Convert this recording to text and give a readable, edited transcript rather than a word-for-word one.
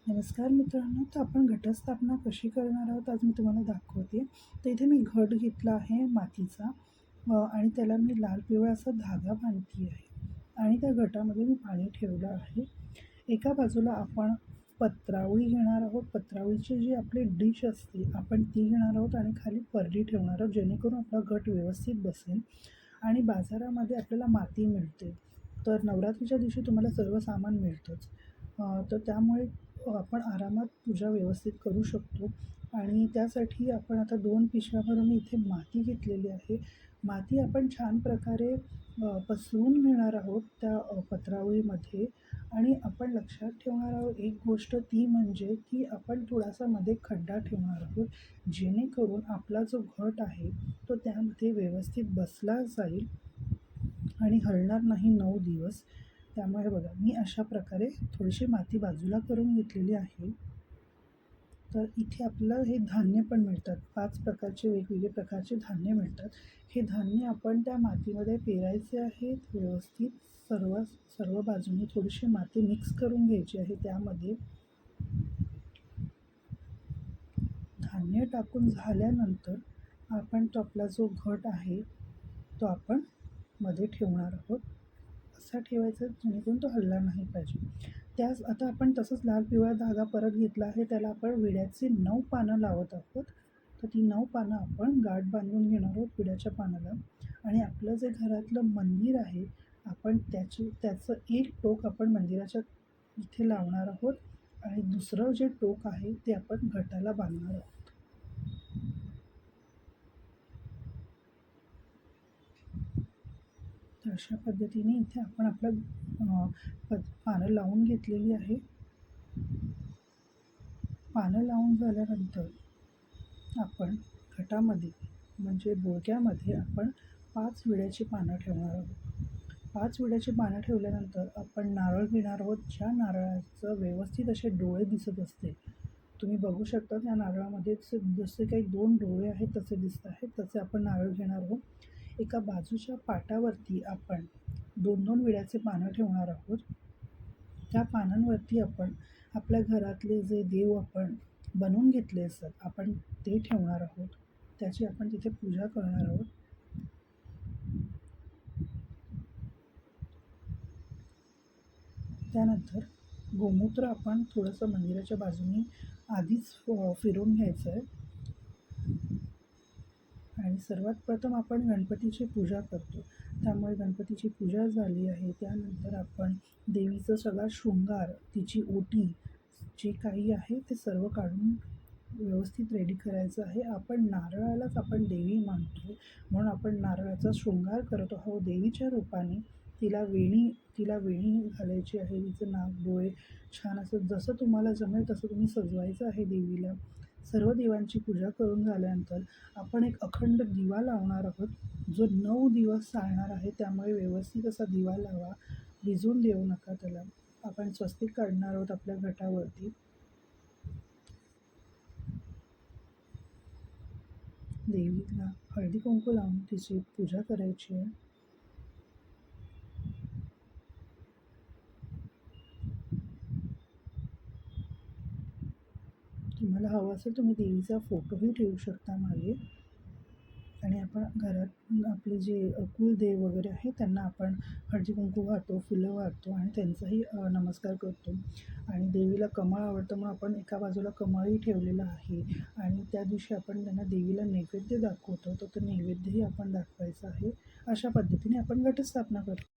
नमस्कार मित्रांनो, तर आपण घटस्थापना कशी करणार आहोत आज मी तुम्हाला दाखवते. तर इथे मी घट घेतला आहे मातीचा आणि त्याला मी लाल पिवळा असा धागा बांधते आहे आणि त्या घटामध्ये मी पाणी ठेवलं आहे. एका बाजूला आपण पत्रावळी घेणार आहोत. पत्रावळीची जी आपली डिश असते आपण ती घेणार आहोत आणि खाली परडी ठेवणार आहोत, जेणेकरून आपला घट व्यवस्थित बसेल. आणि बाजारामध्ये आपल्याला माती मिळते, तर नवरात्रीच्या दिवशी तुम्हाला सर्व सामान मिळतंच. तर त्यामुळे आपण आरामात पूजा व्यवस्थित करू शकतो. आणि त्यासाठी आपण आता 2 पिशव्या मी इथे माती घेतलेली आहे. माती आपण छान प्रकारे पसरून घेणार आहोत त्या पत्रावळीमध्ये. आणि आपण लक्षात ठेवणार आहोत एक गोष्ट, ती म्हणजे की आपण थोडासा मध्ये खड्डा ठेवणार आहोत, जेणेकरून आपला जो घट आहे तो त्यामध्ये व्यवस्थित बसला जाईल आणि हलणार नाही 9 दिवस. त्यामुळे बघा, मी अशा प्रकारे थोडीशी माती बाजूला करून घेतलेली आहे. तर इथे आपल्याला हे धान्य पण मिळतात. 5 प्रकारचे वेगवेगळे प्रकारचे धान्य मिळतात. हे धान्य आपण त्या मातीमध्ये पेरायचे आहेत व्यवस्थित. सर्व सर्व बाजूनी थोडीशी माती मिक्स करून घ्यायची आहे. त्यामध्ये धान्य टाकून झाल्यानंतर आपण तो आपला जो घट आहे तो आपण मध्ये ठेवणार आहोत. असा ठेवायचा जेणेकरून तो हलला नाही पाहिजे. त्यास आता आपण तसंच लाल पिवळा धागा परत घेतला आहे, त्याला आपण विड्याची 9 पानं लावत आहोत. तर ती 9 पानं आपण गाठ बांधून घेणार आहोत विड्याच्या पानाला. आणि आपलं जे घरातलं मंदिर आहे आपण त्याचं एक टोक आपण मंदिराच्या इथे लावणार आहोत आणि दुसरं जे टोक आहे ते आपण घटाला बांधणार आहोत. तर अशा पद्धतीने इथे आपण आपलं पानं लावून घेतलेली आहे. पानं लावून झाल्यानंतर आपण घटामध्ये म्हणजे बोळक्यामध्ये आपण 5 विड्याची पानं ठेवणार आहोत. 5 विड्याची पानं ठेवल्यानंतर आपण नारळ घेणार आहोत. ज्या नारळाचं व्यवस्थित असे डोळे दिसत असते, तुम्ही बघू शकता त्या नारळामध्येच जसे काही 2 डोळे आहेत तसे दिसत आहेत, तसे आपण नारळ घेणार आहोत. एका बाजूच्या पाटावरती आपण 2-2 विड्याचे पानं ठेवणार आहोत. त्या पानांवरती आपण आपल्या घरातले जे देव आपण बनवून घेतले असतात आपण ते ठेवणार आहोत. त्याची आपण तिथे पूजा करणार आहोत. त्यानंतर गोमूत्र आपण थोडंसं मंदिराच्या बाजूनी आधीच फिरवून घ्यायचं आहे. आणि सर्वात प्रथम आपण गणपतीची पूजा करतो. त्यामुळे गणपतीची पूजा झाली आहे. त्यानंतर आपण देवीचं सगळा शृंगार, तिची ओटी जे काही आहे ते सर्व काढून व्यवस्थित रेडी करायचं आहे. आपण नारळालाच आपण देवी मानतो, म्हणून आपण नारळाचा शृंगार करत आहोत देवीच्या रूपाने. तिला वेणी घालायची आहे. तिचं नाक, डोळे छान असं जसं तुम्हाला जमेल तसं तुम्ही सजवायचं आहे देवीला. सर्व देवांची पूजा करून झाल्यानंतर आपण एक अखंड दिवा लावणार आहोत, जो 9 दिवस चालणार आहे. त्यामुळे व्यवस्थित असा दिवा लावा, विझून देऊ नका त्याला. आपण स्वस्तिक काढणार आहोत आपल्या घटावरती. देवीला हळदी कुंकू लावून तिची पूजा करायची आहे. तुम्हाला हवं असेल तुम्ही देवीचा फोटोही ठेवू शकता मागे. आणि आपण घरात आपले जे कुलदेव वगैरे आहे त्यांना आपण हळदी कुंकू वाहतो, फुलं वाहतो आणि त्यांचाही नमस्कार करतो. आणि देवीला कमळ आवडतं म्हणून आपण एका बाजूला कमळही ठेवलेलं आहे. आणि त्या दिवशी आपण त्यांना देवीला नैवेद्य दाखवतो, तर तो नैवेद्यही आपण दाखवायचा आहे. अशा पद्धतीने आपण घटस्थापना करतो.